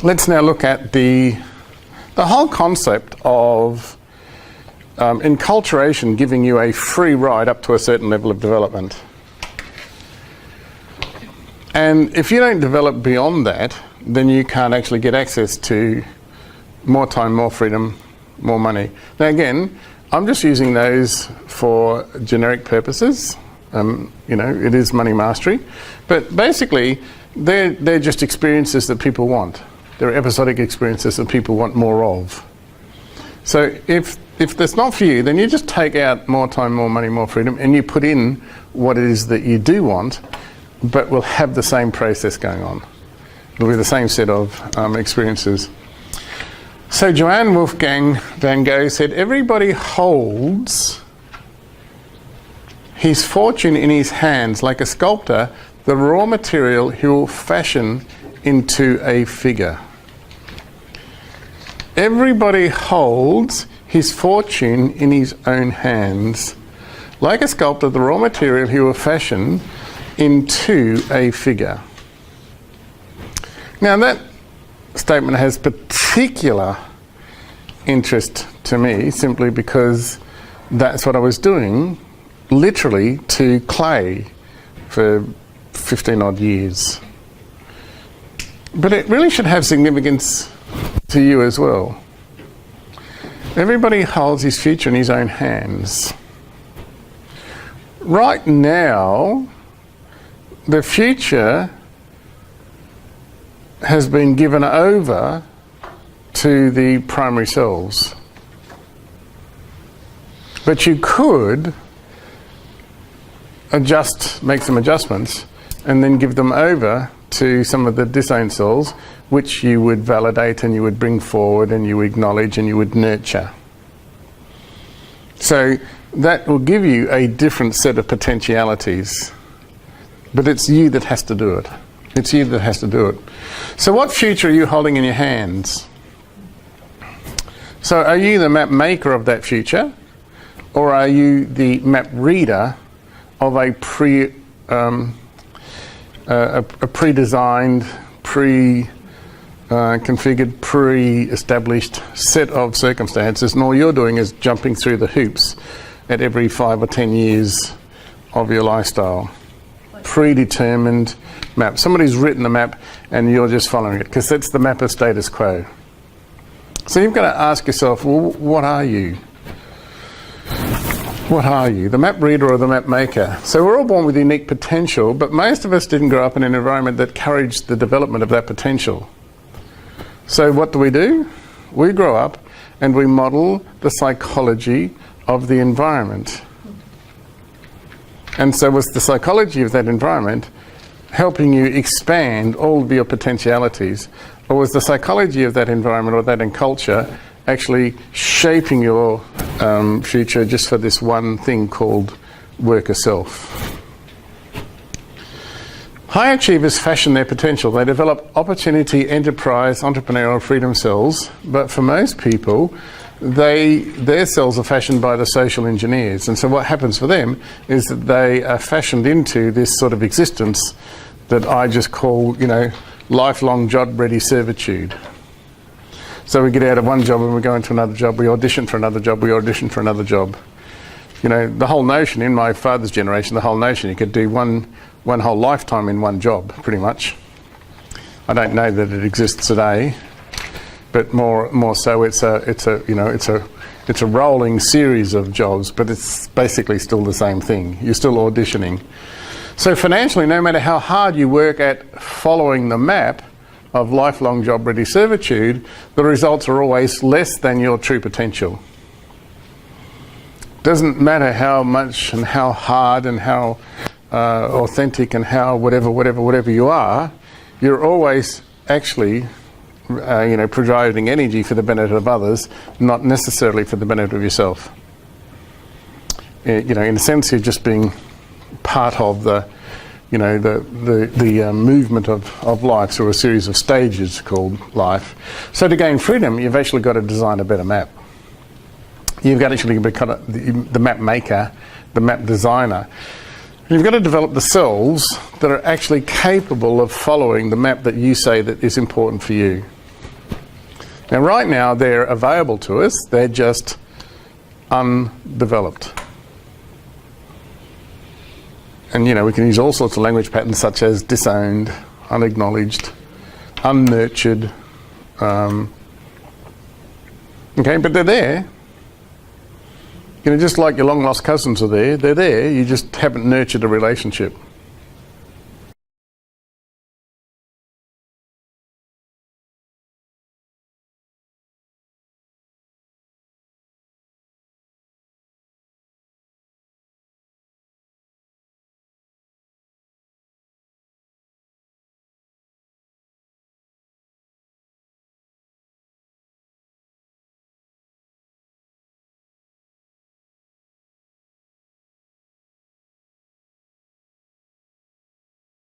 let's now look at the whole concept of enculturation giving you a free ride up to a certain level of development. And if you don't develop beyond that, then you can't actually get access to more time, more freedom, more money. Now again, I'm just using those for generic purposes. It is money mastery. But basically, they're just experiences that people want. They're episodic experiences that people want more of. So if that's not for you, then you just take out more time, more money, more freedom, and you put in what it is that you do want, but will have the same process going on. It'll be the same set of experiences. So Johann Wolfgang von Goethe said, everybody holds his fortune in his hands, like a sculptor, the raw material he will fashion into a figure. Everybody holds his fortune in his own hands, like a sculptor, the raw material he will fashion into a figure. Now that statement has particular interest to me simply because that's what I was doing literally to clay for 15 odd years. But it really should have significance to you as well. Everybody holds his future in his own hands. Right now, the future has been given over to the primary selves. But you could make some adjustments and then give them over to some of the disowned selves, which you would validate and you would bring forward and you would acknowledge and you would nurture. So that will give you a different set of potentialities. But it's you that has to do it. It's you that has to do it. So what future are you holding in your hands? So are you the map maker of that future? Or are you the map reader of a pre-designed, configured, pre-established set of circumstances, and all you're doing is jumping through the hoops at every 5 or 10 years of your lifestyle. Predetermined map. Somebody's written the map and you're just following it, because that's the map of status quo. So you've got to ask yourself, well, what are you? What are you? The map reader or the map maker? So we're all born with unique potential, but most of us didn't grow up in an environment that encouraged the development of that potential. So what do? We grow up and we model the psychology of the environment. And so was the psychology of that environment helping you expand all of your potentialities? Or was the psychology of that environment or that culture actually shaping your future just for this one thing called worker self? High achievers fashion their potential. They develop opportunity, enterprise, entrepreneurial freedom cells, but for most people, their cells are fashioned by the social engineers. And so what happens for them is that they are fashioned into this sort of existence that I just call, lifelong job-ready servitude. So we get out of one job and we go into another job, we audition for another job, we audition for another job. The whole notion, in my father's generation, the whole notion, you could do one whole lifetime in one job, pretty much. I don't know that it exists today, but more so it's a rolling series of jobs, but it's basically still the same thing. You're still auditioning. So financially, no matter how hard you work at following the map of lifelong job-ready servitude, the results are always less than your true potential. Doesn't matter how much and how hard and how authentic and how whatever you are, you're always actually providing energy for the benefit of others, not necessarily for the benefit of yourself. In a sense, you're just being part of the movement of life through a series of stages called life. So to gain freedom, you've actually got to design a better map. You've got to actually become the map maker, the map designer. You've got to develop the selves that are actually capable of following the map that you say that is important for you. Now, right now, they're available to us. They're just undeveloped. And, you know, we can use all sorts of language patterns such as disowned, unacknowledged, unnurtured. Okay, but they're there. You know, just like your long-lost cousins are there, they're there. You just haven't nurtured a relationship.